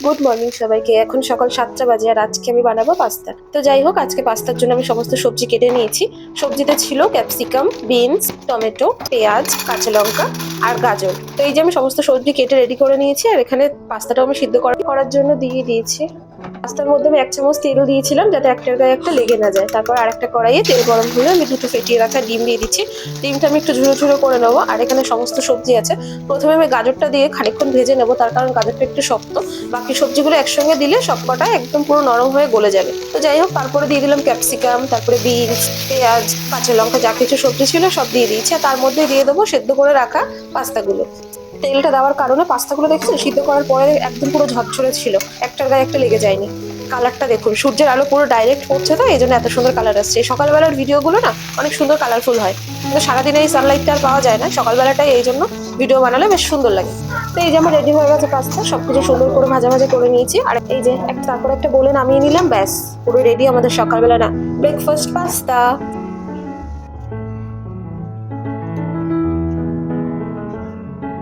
Good morning সবাইকে। এখন সকাল 7টা বাজে আর আজকে আমি বানাবো পাস্তা। তো যাই হোক, আজকে পাস্তার জন্য আমি সমস্ত সবজি কেটে নিয়েছি। সবজিতে ছিল ক্যাপসিকাম, বিনস, টমেটো, পেঁয়াজ, কাঁচা লঙ্কা আর গাজর। তো এই যে আমি সমস্ত সবজি কেটে রেডি করে নিয়েছি আর এখানে পাস্তাটাও আমি সিদ্ধ করার জন্য দিয়ে দিয়েছি। পাস্তার মধ্যে আমি 1 চামচ তেল দিয়েছিলাম যাতে একটার গায়ে একটা লেগে না যায়। তারপর আরেকটা কড়াইয়ে তেল গরম হলে আমি দুটো ফেটিয়ে রাখা ডিম দিয়ে দিচ্ছি। ডিমটা আমি একটু ঝুড়ো ঝুড়ো করে নেবো। আর এখানে সমস্ত সবজি আছে। প্রথমে আমি গাজরটা দিয়ে খানিকক্ষণ ভেজে নেবো, তার কারণ গাজরটা একটু শক্ত। বাকি সবজিগুলো একসঙ্গে দিলে সবকটাই একদম পুরো নরম হয়ে গলে যাবে। তো যাই হোক, তারপরে দিয়ে দিলাম ক্যাপসিকাম, তারপরে বিনস, পেঁয়াজ, কাঁচা লঙ্কা, যা কিছু সবজি ছিল সব দিয়ে দিয়েছি। আর তার মধ্যে দিয়ে দেবো সেদ্ধ করে রাখা পাস্তাগুলো। তেলটা দেওয়ার কারণে পাস্তাগুলো দেখছি সিদ্ধ করার পরে একদম পুরো ঝরঝরে ছিল, একটার গায়ে একটা লেগে যায়নি। কালারটা দেখুন, সূর্যের আলো পুরো ডাইরেক্ট পড়ছে, তো এই জন্য এত সুন্দর কালার আসছে। এই সকালবেলার ভিডিওগুলো না অনেক সুন্দর কালারফুল হয়, কিন্তু সারাদিনে এই সানলাইটটা আর পাওয়া যায় না, সকালবেলাটাই এই জন্য ভিডিও বানালে বেশ সুন্দর লাগে। তো এই যে আমার রেডি হয়ে গেছে পাস্তা, সবকিছু সুন্দর করে ভাজা ভাজা করে নিয়েছি। আর এই যে তারপর একটা বলে নামিয়ে নিলাম, ব্যাস পুরো রেডি আমাদের সকালবেলা না ব্রেকফাস্ট পাস্তা।